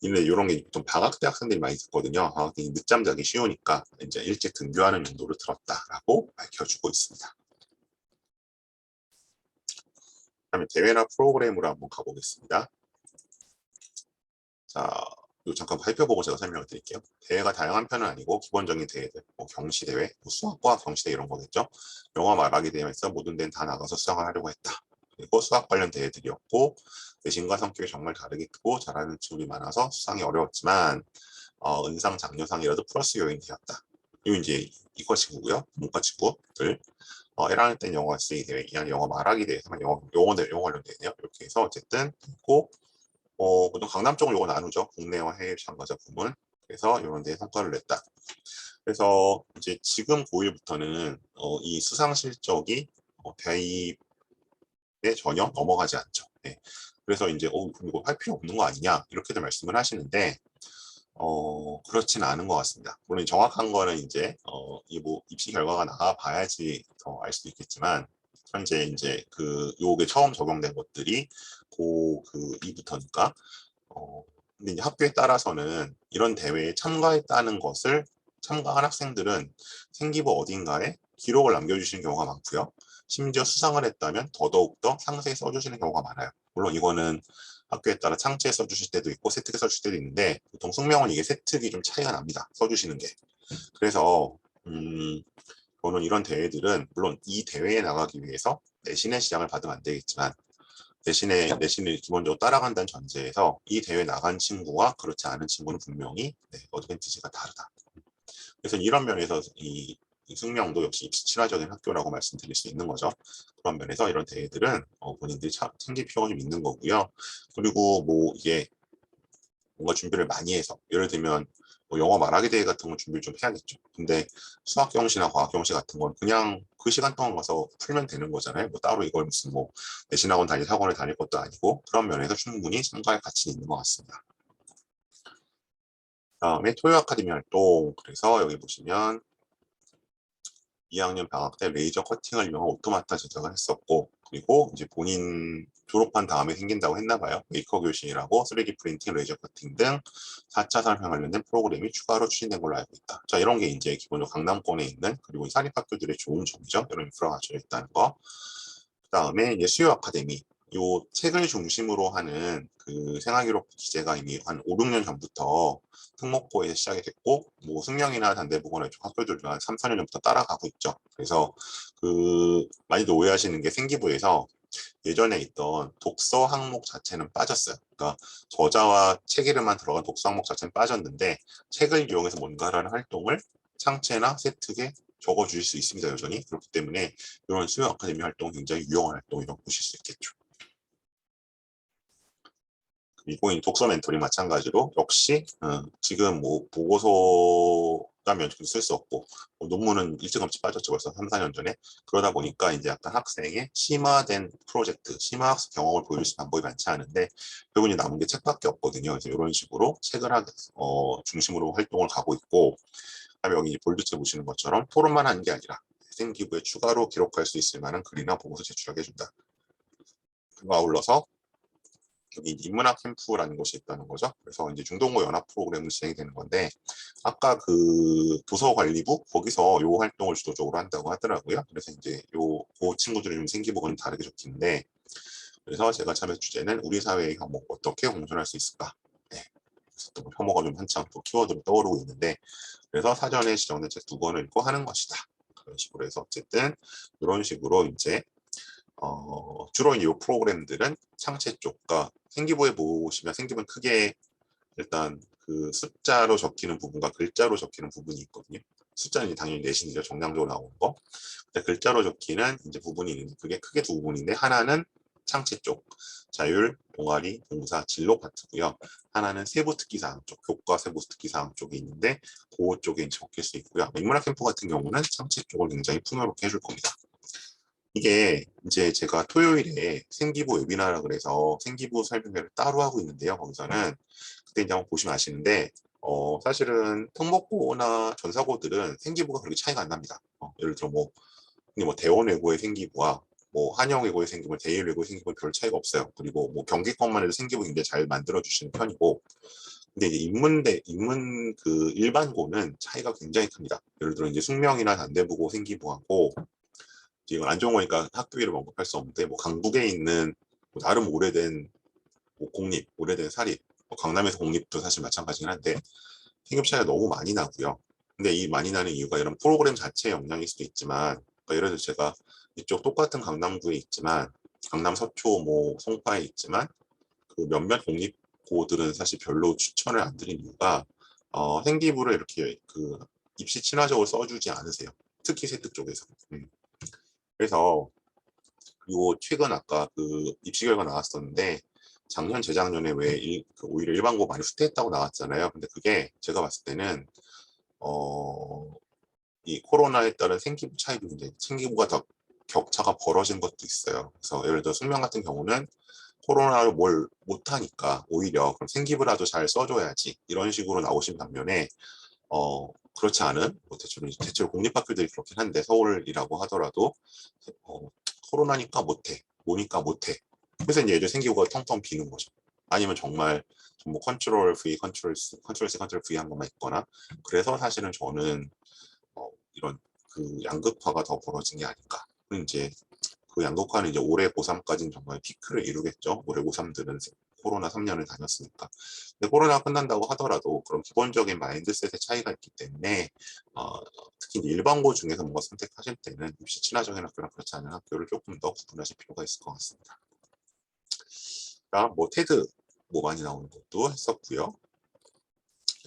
이런 게 보통 방학때 학생들이 많이 듣거든요. 방학때 늦잠 자기 쉬우니까 이제 일찍 등교하는 용도로 들었다라고 밝혀주고 있습니다. 그다음에 대회나 프로그램으로 한번 가보겠습니다. 자, 요 잠깐 발표보고 제가 설명을 드릴게요. 대회가 다양한 편은 아니고 기본적인 대회들, 뭐 경시대회, 뭐 수학과 경시대 이런 거겠죠. 영어 말하기 대회에서 모든 데는 다 나가서 수상을 하려고 했다. 그리고 수학 관련 대회들이었고 내신과 성격이 정말 다르게 크고 잘하는 친구들이 많아서 수상이 어려웠지만 은상, 장려상이라도 플러스 요인이 되었다. 그리고 이제 이과 친구고요. 문과 친구들 1학년 때는 영어 쓰기 대회, 2학년 영어 말하기 대회, 3학년 영어 관련 대회네요. 이렇게 해서 어쨌든 있고 보통 강남 쪽을 요거 나누죠. 국내와 해외 참가자 부문. 그래서 이런 데 성과를 냈다. 그래서 이제 지금 고1부터는 이 수상 실적이 대입에 전혀 넘어가지 않죠. 네. 그래서 이제 그럼 이거 할 필요 없는 거 아니냐 이렇게들 말씀을 하시는데 그렇지는 않은 것 같습니다. 물론 정확한 거는 이제 이 뭐 입시 결과가 나와 봐야지 더 알 수도 있겠지만 현재 이제 요게 처음 적용된 것들이 고 2부터니까 근데 이제 학교에 따라서는 이런 대회에 참가했다는 것을 참가한 학생들은 생기부 어딘가에 기록을 남겨주시는 경우가 많고요. 심지어 수상을 했다면 더더욱더 상세히 써주시는 경우가 많아요. 물론 이거는 학교에 따라 창체에 써주실 때도 있고 세특에 써주실 때도 있는데 보통 숙명은 이게 세특이 좀 차이가 납니다. 써주시는 게. 그래서 저는 이런 대회들은 물론 이 대회에 나가기 위해서 내신의 시장을 받으면 안 되겠지만 대신에 내신을 기본적으로 따라간다는 전제에서 이 대회 나간 친구와 그렇지 않은 친구는 분명히 어드밴티지가 다르다. 그래서 이런 면에서 이 숙명도 역시 입시 친화적인 학교라고 말씀드릴 수 있는 거죠. 그런 면에서 이런 대회들은 본인들이 챙길 필요가 좀 있는 거고요. 그리고 뭐 이게 뭔가 준비를 많이 해서 예를 들면 뭐 영어 말하기 대회 같은 건 준비를 좀 해야겠죠. 근데 수학 경시나 과학 경시 같은 건 그냥 그 시간 동안 가서 풀면 되는 거잖아요. 뭐 따로 이걸 무슨 뭐 내신학원 다닐 학원을 다닐 것도 아니고 그런 면에서 충분히 참가할 가치는 있는 것 같습니다. 다음에 토요 아카데미 활동. 그래서 여기 보시면 2학년 방학 때 레이저 커팅을 이용한 오토마타 제작을 했었고, 그리고 이제 본인 졸업한 다음에 생긴다고 했나 봐요. 메이커 교실이라고 3D 프린팅, 레이저 커팅 등 4차 산업에 관련된 프로그램이 추가로 추진된 걸로 알고 있다. 자, 이런 게 이제 기본적으로 강남권에 있는, 그리고 사립학교들의 좋은 점이죠. 이런 인프라가 갖춰져 있다는 거. 그다음에 이제 수요 아카데미. 요 책을 중심으로 하는 그 생활기록 기재가 이미 한 5, 6년 전부터 특목고에서 시작이 됐고, 뭐 승명이나 단대보거나 이쪽 학교들도 한 3, 4년 전부터 따라가고 있죠. 그래서 그 많이들 오해하시는 게 생기부에서 예전에 있던 독서 항목 자체는 빠졌어요. 그러니까 저자와 책 이름만 들어간 독서 항목 자체는 빠졌는데, 책을 이용해서 뭔가 하는 활동을 상체나 세특에 적어주실 수 있습니다. 여전히. 그렇기 때문에 이런 수요 아카데미 활동 굉장히 유용한 활동이라고 보실 수 있겠죠. 그리고 이 독서 멘토링 마찬가지로 역시 지금 뭐 보고서가 면접도 쓸 수 없고, 뭐 논문은 일찌감치 빠졌죠. 벌써 3, 4년 전에. 그러다 보니까 이제 약간 학생의 심화된 프로젝트, 심화학습 경험을 보여줄 수 있는 방법이 많지 않은데, 결국은 남은 게 책밖에 없거든요. 그래서 이런 식으로 책을 중심으로 활동을 가고 있고, 그다음에 여기 볼드체 보시는 것처럼 토론만 하는 게 아니라 생기부에 추가로 기록할 수 있을 만한 글이나 보고서 제출하게 해준다. 그거 아울러서 여기 인문학 캠프라는 곳이 있다는 거죠. 그래서 이제 중동고 연합 프로그램으로 진행이 되는 건데, 아까 그 도서관리부 거기서 요 활동을 주도적으로 한다고 하더라고요. 그래서 이제 그 친구들이 좀 생기부는 다르게 적힌데, 그래서 제가 참여 주제는 우리 사회의 혐오 어떻게 공존할 수 있을까. 네. 그래서 또 혐오가 좀 한창 또 키워드로 떠오르고 있는데, 그래서 사전에 지정된 책 2권을 읽고 하는 것이다. 그런 식으로 해서 어쨌든 이런 식으로 이제 주로 이 프로그램들은 창체 쪽, 그러니까 생기부에 보시면 생기부는 크게 일단 그 숫자로 적히는 부분과 글자로 적히는 부분이 있거든요. 숫자는 당연히 내신이죠. 정량적으로 나오는 거. 근데 글자로 적히는 이제 부분이 있는데, 그게 크게 두 부분인데, 하나는 창체 쪽, 자율, 동아리, 봉사, 진로 파트고요. 하나는 세부 특기사항 쪽, 교과 세부 특기사항 쪽이 있는데, 그 쪽에 적힐 수 있고요. 인문학 캠프 같은 경우는 창체 쪽을 굉장히 풍요롭게 해줄 겁니다. 이게 이제 제가 토요일에 생기부 웨비나라 그래서 생기부 설명회를 따로 하고 있는데요. 거기서는 그때 이제 한번 보시면 아시는데, 사실은 특목고나 전사고들은 생기부가 그렇게 차이가 안 납니다. 예를 들어 뭐 대원외고의 생기부와 뭐 한영외고의 생기부, 대일외고의 생기부는 별 차이가 없어요. 그리고 뭐 경기권만 해도 생기부 굉장히 잘 만들어 주시는 편이고, 근데 이제 인문 그 일반고는 차이가 굉장히 큽니다. 예를 들어 이제 숙명이나 단대부고 생기부하고, 이건 안 좋은 거니까 학교 이름 언급할 수 없는데, 뭐 강북에 있는 뭐 나름 오래된 뭐 공립, 오래된 사립, 뭐 강남에서 공립도 사실 마찬가지긴 한데 생급 차이가 너무 많이 나고요. 근데 이 많이 나는 이유가 이런 프로그램 자체의 영향일 수도 있지만, 그러니까 예를 들어 제가 이쪽 똑같은 강남구에 있지만, 강남 서초 뭐 송파에 있지만, 그 몇몇 공립고들은 사실 별로 추천을 안 드린 이유가 생기부를 이렇게 그 입시 친화적으로 써주지 않으세요. 특히 세특 쪽에서. 그래서 그리고 최근 아까 그 입시 결과 나왔었는데, 작년 재작년에 왜 오히려 일반고 많이 후퇴했다고 나왔잖아요. 근데 그게 제가 봤을 때는 어, 이 코로나에 따른 생기부 차이도 굉장히, 생기부가 더 격차가 벌어진 것도 있어요. 그래서 예를 들어 숙명 같은 경우는 코로나로 뭘 못하니까 오히려 그럼 생기부라도 잘 써줘야지 이런 식으로 나오신 반면에, 그렇지 않은 뭐 대체로 공립학교들이 그렇긴 한데, 서울이라고 하더라도 코로나니까 못해, 뭐니까 못해. 그래서 이제 예전 생기부가 텅텅 비는 거죠. 아니면 정말 전부 컨트롤 V, 컨트롤 C, 컨트롤 V 한 것만 있거나. 그래서 사실은 저는 이런 그 양극화가 더 벌어진 게 아닌가. 이제 그 양극화는 이제 올해 고3까지는 정말 피크를 이루겠죠. 올해 고3들은 코로나 3년을 다녔으니까. 근데 코로나가 끝난다고 하더라도 그런 기본적인 마인드셋의 차이가 있기 때문에, 특히 이제 일반고 중에서 뭔가 선택하실 때는 입시 친화적인 학교랑 그렇지 않은 학교를 조금 더 구분하실 필요가 있을 것 같습니다. 뭐 테드 뭐 많이 나오는 것도 했었고요.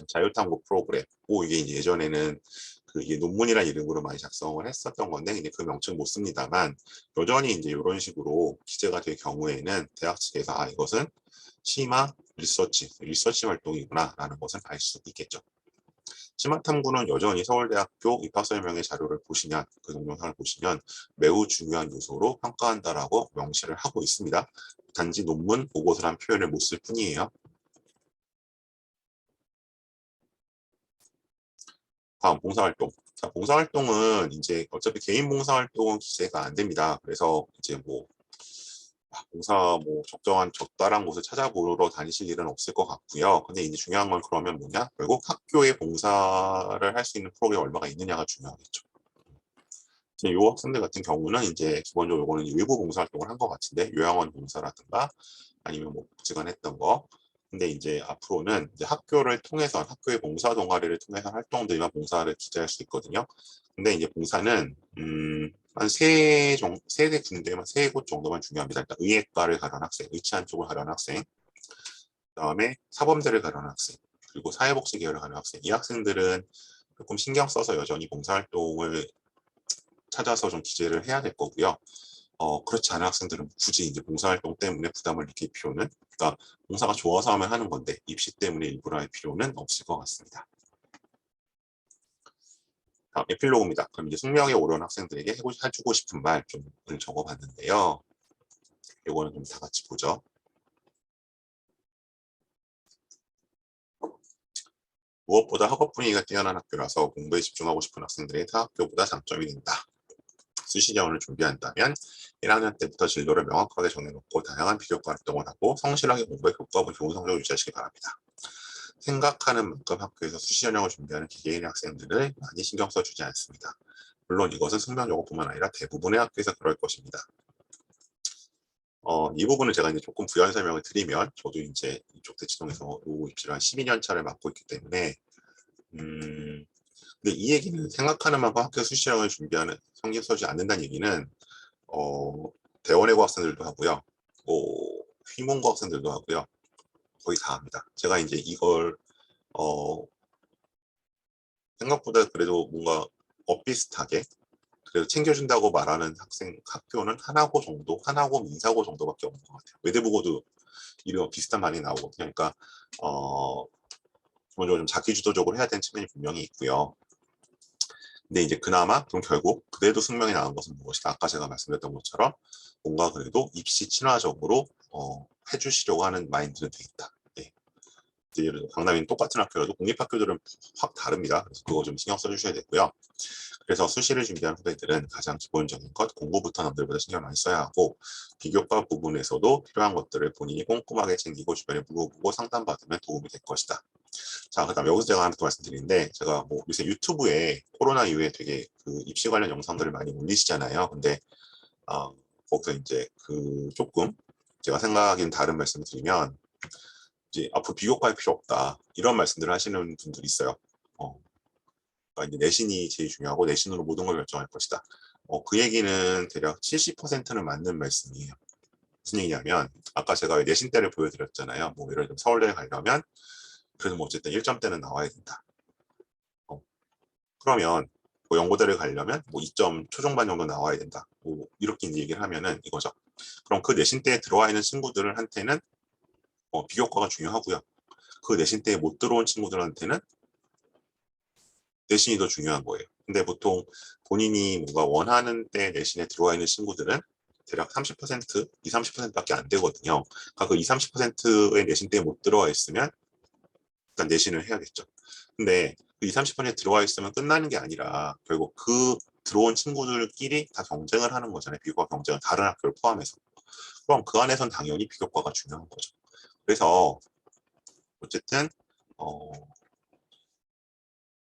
자율탐구 프로그램. 이게 이제 예전에는 그 이게 논문이라는 이름으로 많이 작성을 했었던 건데, 이제 그 명칭 못 씁니다만, 여전히 이제 이런 식으로 기재가 될 경우에는 대학 측에서 이것은 심화 리서치 활동이구나라는 것을 알 수 있겠죠. 심화 탐구는 여전히 서울대학교 입학 설명회 자료를 보시면, 그 동영상을 보시면 매우 중요한 요소로 평가한다라고 명시를 하고 있습니다. 단지 논문 보고서란 표현을 못 쓸 뿐이에요. 다음 봉사활동. 자, 봉사활동은 이제 어차피 개인 봉사활동은 기재가 안 됩니다. 그래서 이제 뭐 봉사 뭐 적정한 적당한 곳을 찾아보러 다니실 일은 없을 것 같고요. 근데 이제 중요한 건 그러면 뭐냐? 결국 학교에 봉사를 할 수 있는 프로그램이 얼마가 있느냐가 중요하겠죠. 이제 요 학생들 같은 경우는 이제 기본적으로 요거는 일부 봉사활동을 한 것 같은데 요양원 봉사라든가 아니면 뭐 복지관 했던 거. 근데 이제 앞으로는 이제 학교를 통해서 학교의 봉사 동아리를 통해서 활동들이나 봉사를 기재할 수 있거든요. 근데 이제 봉사는 한 군데만 세 곳 정도만 중요합니다. 일단 의예과를 가려는 학생, 의치안 쪽을 가려는 학생, 그다음에 사범대를 가려는 학생, 그리고 사회복지 계열을 가려는 학생. 이 학생들은 조금 신경 써서 여전히 봉사활동을 찾아서 좀 기재를 해야 될 거고요. 그렇지 않은 학생들은 굳이 이제 봉사활동 때문에 부담을 느낄 필요는, 그러니까 봉사가 좋아서 하면 하는 건데 입시 때문에 일부러 할 필요는 없을 것 같습니다. 다음 에필로그입니다. 그럼 이제 숙명에 오르는 학생들에게 해주고 싶은 말 좀 적어봤는데요. 이거는 좀 다 같이 보죠. 무엇보다 학업 분위기가 뛰어난 학교라서 공부에 집중하고 싶은 학생들의 타 학교보다 장점이 된다. 수시자원을 준비한다면 1학년 때부터 진로를 명확하게 정해놓고 다양한 비교과 활동을 하고 성실하게 공부에 교과분 좋은 성적을 유지하시기 바랍니다. 생각하는 만큼 학교에서 수시 전형을 준비하는 개개인의 학생들을 많이 신경 써주지 않습니다. 물론 이것은 숙명여고뿐만 아니라 대부분의 학교에서 그럴 것입니다. 이 부분은 제가 이제 조금 부연 설명을 드리면, 저도 이제 이쪽 대치동에서 로고 입시를 한 12년 차를 맡고 있기 때문에, 근데 이 얘기는 생각하는 만큼 학교 수시 전형을 준비하는 성적 써지 않는다는 얘기는 대원외고 학생들도 하고요, 휘문고 학생들도 하고요, 거의 다 합니다. 제가 이제 이걸 생각보다 그래도 뭔가 엇비슷하게 그래도 챙겨준다고 말하는 학교는 하나고 정도, 하나고 민사고 정도밖에 없는 것 같아요. 외대보고도 이런 비슷한 말이 나오거든요. 그러니까 기본적으로 좀 자기주도적으로 해야 되는 측면이 분명히 있고요. 근데 이제 그나마 그럼 결국 그래도 숙명이 나온 것은 무엇이다? 아까 제가 말씀드렸던 것처럼 뭔가 그래도 입시 친화적으로 해주시려고 하는 마인드는 돼 있다. 네. 이제 강남인 똑같은 학교라도 공립학교들은 확 다릅니다. 그래서 그거 좀 신경 써주셔야 되고요. 그래서 수시를 준비하는 후배들은 가장 기본적인 것, 공부부터 남들보다 신경 많이 써야 하고 비교과 부분에서도 필요한 것들을 본인이 꼼꼼하게 챙기고 주변에 물어보고 상담받으면 도움이 될 것이다. 자, 그다음 여기서 제가 하나 더 말씀드리는데, 제가 뭐 요새 유튜브에 코로나 이후에 되게 그 입시 관련 영상들을 많이 올리시잖아요. 근데 거기서 이제 그 조금 제가 생각인 다른 말씀을 드리면, 이제 앞으로 비교과할 필요 없다 이런 말씀들을 하시는 분들이 있어요. 그러니까 이제 내신이 제일 중요하고 내신으로 모든 걸 결정할 것이다. 그 얘기는 대략 70%는 맞는 말씀이에요. 무슨 얘기냐면 아까 제가 내신 때를 보여드렸잖아요. 뭐 예를 들면 서울대 가려면 그래도 뭐 어쨌든 1점대는 나와야 된다. 그러면 뭐 연고대를 가려면 뭐 2점 초중반 정도 나와야 된다. 뭐 이렇게 이제 얘기를 하면은 이거죠. 그럼 그 내신 때에 들어와 있는 친구들한테는 비교과가 중요하고요. 그 내신 때에 못 들어온 친구들한테는 내신이 더 중요한 거예요. 근데 보통 본인이 뭔가 원하는 때 내신에 들어와 있는 친구들은 대략 30%, 20, 30%밖에 안 되거든요. 그러니까 그 20, 30%의 내신 때에 못 들어와 있으면 일단 내신을 해야겠죠. 근데 그 20, 30%에 들어와 있으면 끝나는 게 아니라 결국 그 들어온 친구들끼리 다 경쟁을 하는 거잖아요. 비교과 경쟁을 다른 학교를 포함해서. 그럼 그 안에선 당연히 비교과가 중요한 거죠. 그래서 어쨌든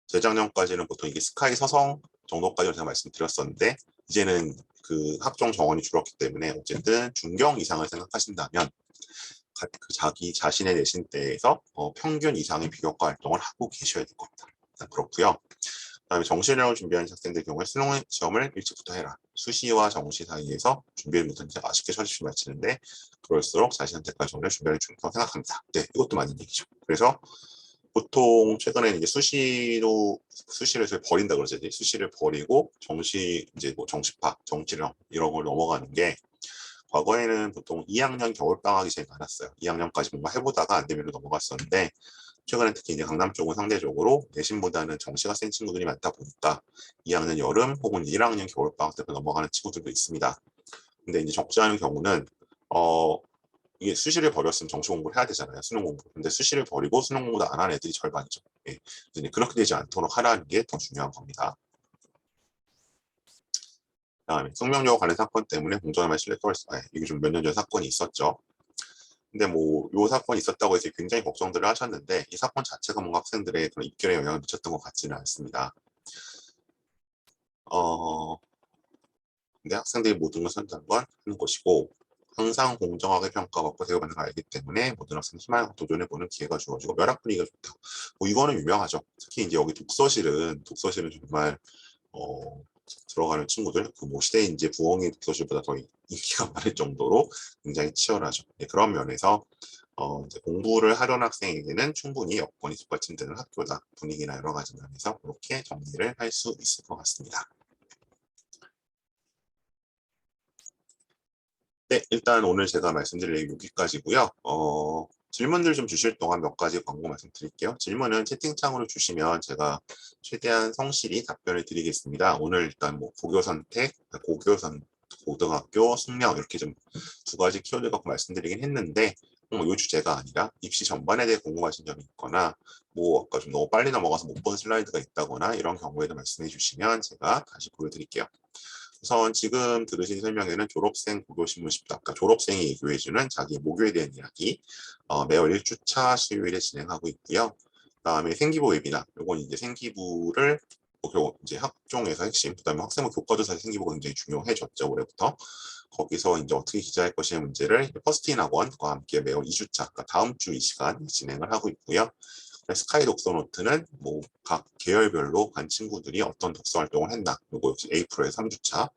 재작년까지는 보통 이게 스카이 서성 정도까지 제가 말씀드렸었는데 이제는 그 학종 정원이 줄었기 때문에 어쨌든 중경 이상을 생각하신다면 그 자기 자신의 내신 때에서 평균 이상의 비교과 활동을 하고 계셔야 될 겁니다. 일단 그렇고요. 그다음에 정시전형을 준비하는 학생들 경우에 수능 시험을 일찍부터 해라. 수시와 정시 사이에서 준비를 못한 지 아쉽게 처지시 마치는데 그럴수록 자신한테까지 오늘 준비를 중요하다고 생각합니다. 네, 이것도 맞는 얘기죠. 그래서 보통 최근에는 이제 수시를 버린다 그러죠. 수시를 버리고 정시 이제 뭐 정시파, 정시령 이런 걸 넘어가는 게 과거에는 보통 2학년 겨울방학이 제일 많았어요. 2학년까지 뭔가 해보다가 안 되면 넘어갔었는데 최근에 특히 이제 강남 쪽은 상대적으로 내신보다는 정시가 센 친구들이 많다 보니까 2학년 여름 혹은 1학년 겨울방학 때 넘어가는 친구들도 있습니다. 근데 이제 적지 않은 경우는 이게 수시를 버렸으면 정시 공부를 해야 되잖아요. 수능 공부. 근데 수시를 버리고 수능 공부도 안 하는 애들이 절반이죠. 예. 그렇게 되지 않도록 하라는 게 더 중요한 겁니다. 그다음에 성명여고 관련 사건 때문에 공정한 신뢰도가 이게 좀 몇 년 전 사건이 있었죠. 근데 뭐 요 사건이 있었다고 해서 굉장히 걱정들을 하셨는데 이 사건 자체가 뭔가 학생들의 그런 입결에 영향을 미쳤던 것 같지는 않습니다. 근데 학생들이 모든 걸 선택한 건 하는 것이고 항상 공정하게 평가받고 대우받는 걸 알기 때문에 모든 학생이 희망을 도전해보는 기회가 주어지고 면학 분위기가 좋다. 뭐 이거는 유명하죠. 특히 이제 여기 독서실은 정말 어, 들어가는 친구들 그 뭐 시대 이제 부엉이 독서실보다 더 인기가 많을 정도로 굉장히 치열하죠. 네, 그런 면에서 이제 공부를 하려는 학생에게는 충분히 여건이 뒷받침되는 학교다. 분위기나 여러 가지 면에서 그렇게 정리를 할 수 있을 것 같습니다. 네, 일단 오늘 제가 말씀드릴 내용 여기까지고요. 질문들 좀 주실 동안 몇 가지 광고 말씀드릴게요. 질문은 채팅창으로 주시면 제가 최대한 성실히 답변을 드리겠습니다. 오늘 일단 뭐 고교 선택, 고등학교, 숙명 이렇게 좀 두 가지 키워드 갖고 말씀드리긴 했는데 이 주제가 아니라 입시 전반에 대해 궁금하신 점이 있거나 뭐 아까 좀 너무 빨리 넘어가서 못 본 슬라이드가 있다거나 이런 경우에도 말씀해 주시면 제가 다시 보여드릴게요. 우선 지금 들으신 설명에는 졸업생 고교신문 10다, 그러니까 졸업생이 얘기해주는 자기 모교에 대한 이야기 매월 1주차 수요일에 진행하고 있고요. 그다음에 생기부 웨비나, 요건 이제 생기부를 이제 학종에서 핵심, 그다음에 학생부 교과조사 생기부가 굉장히 중요해졌죠 올해부터. 거기서 이제 어떻게 기재할 것이냐 문제를 퍼스트인 학원과 함께 매월 2주차, 그러니까 다음 주 이 시간 진행을 하고 있고요. 스카이 독서 노트는 뭐 각 계열별로 간 친구들이 어떤 독서 활동을 했나, 요거 역시 에이프로의 3주차.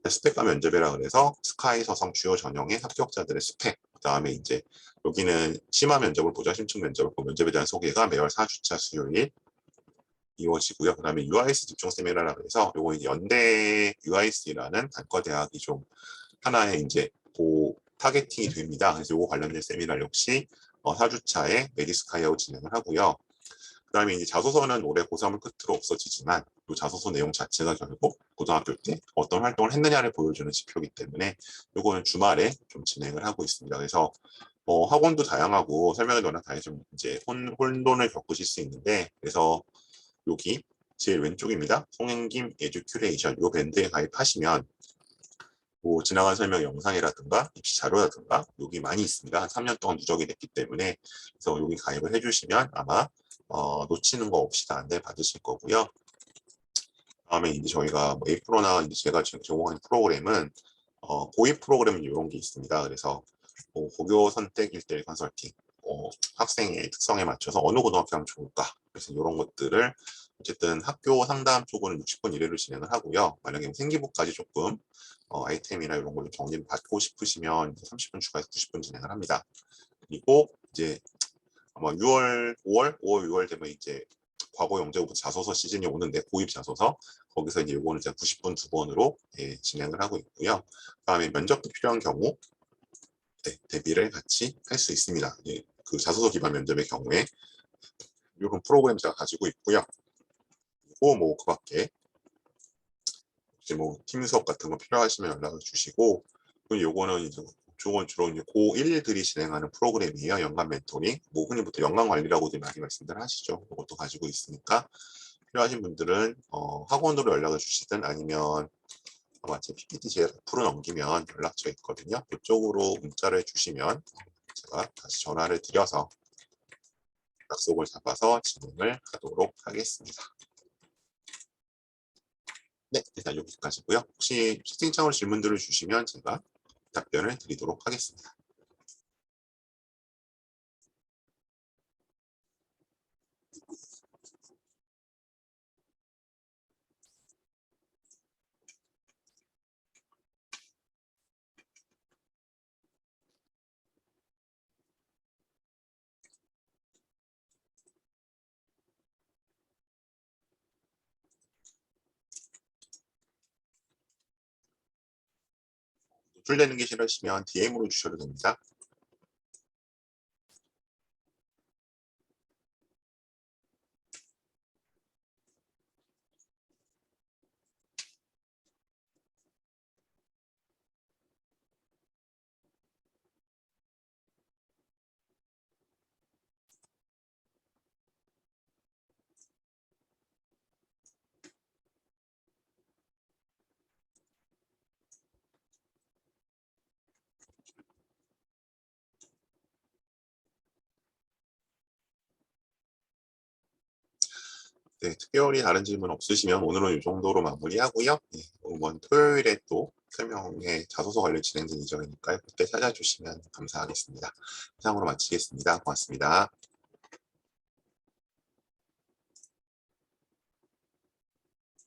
스펙과 면접이라 그래서 스카이 서성 주요 전형의 합격자들의 스펙, 그다음에 이제 여기는 심화 면접을 보자, 심층 면접을 보 면접에 대한 소개가 매월 4주차 수요일 이루어지고요. 그다음에 UIS 집중 세미나라고 해서 요거 이제 연대 UIS라는 단과 대학이 좀 하나의 이제 타겟팅이 됩니다. 그래서 요거 관련된 세미나 역시 4주차에 메디스카이하고 진행을 하고요. 그다음에 이제 자소서는 올해 고3을 끝으로 없어지지만 이 자소서 내용 자체가 결국 고등학교 때 어떤 활동을 했느냐를 보여주는 지표이기 때문에 이거는 주말에 좀 진행을 하고 있습니다. 그래서 학원도 다양하고 설명이 워낙 다양해서 좀 이제 혼돈을 겪으실 수 있는데 그래서 여기 제일 왼쪽입니다. 송행김 에듀 큐레이션 이 밴드에 가입하시면 뭐 지나간 설명 영상이라든가 입시 자료라든가 여기 많이 있습니다. 한 3년 동안 누적이 됐기 때문에 그래서 여기 가입을 해주시면 아마 놓치는 거 없이 다 안내 받으실 거고요. 다음에 이제 저희가 뭐 A프로나 이제 제가 지금 제공하는 프로그램은 고입 프로그램은 이런 게 있습니다. 그래서 뭐 고교 선택 1대1 컨설팅, 학생의 특성에 맞춰서 어느 고등학교 하면 좋을까? 그래서 이런 것들을 어쨌든 학교 상담 쪽은 60분 이내로 진행을 하고요. 만약에 생기부까지 조금 아이템이나 이런 걸로 정리를 받고 싶으시면 30분 추가해서 90분 진행을 합니다. 그리고 이제 아마 6월, 5월, 6월 되면 이제 과거 영재부터 자소서 시즌이 오는데 고입 자소서 거기서 이제 요거는 제가 90분 두 번으로 진행을 하고 있고요. 그다음에 면접도 필요한 경우 대비를 같이 할 수 있습니다. 그 자소서 기반 면접의 경우에 이런 프로그램 제가 가지고 있고요. 그리고 뭐 그밖에 이제 뭐 팀 수업 같은 거 필요하시면 연락을 주시고 그리고 요거는 이제 주로 이제 고1들이 진행하는 프로그램이에요. 연간 멘토링. 뭐 흔히부터 연간 관리라고도 많이 말씀들 하시죠. 이것도 가지고 있으니까 필요하신 분들은 학원으로 연락을 주시든 아니면 아마 제 PPT 제가 100% 넘기면 연락처 있거든요. 그쪽으로 문자를 주시면 제가 다시 전화를 드려서 약속을 잡아서 진행을 하도록 하겠습니다. 네, 일단 여기까지고요. 혹시 채팅창으로 질문들을 주시면 제가 답변을 드리도록 하겠습니다. 노출되는 게 싫으시면 DM으로 주셔도 됩니다. 네, 특별히 다른 질문 없으시면 오늘은 이 정도로 마무리하고요. 네, 이번 토요일에 또 설명회 자소서 관련 진행된 예정이니까요. 그때 찾아주시면 감사하겠습니다. 이상으로 마치겠습니다. 고맙습니다.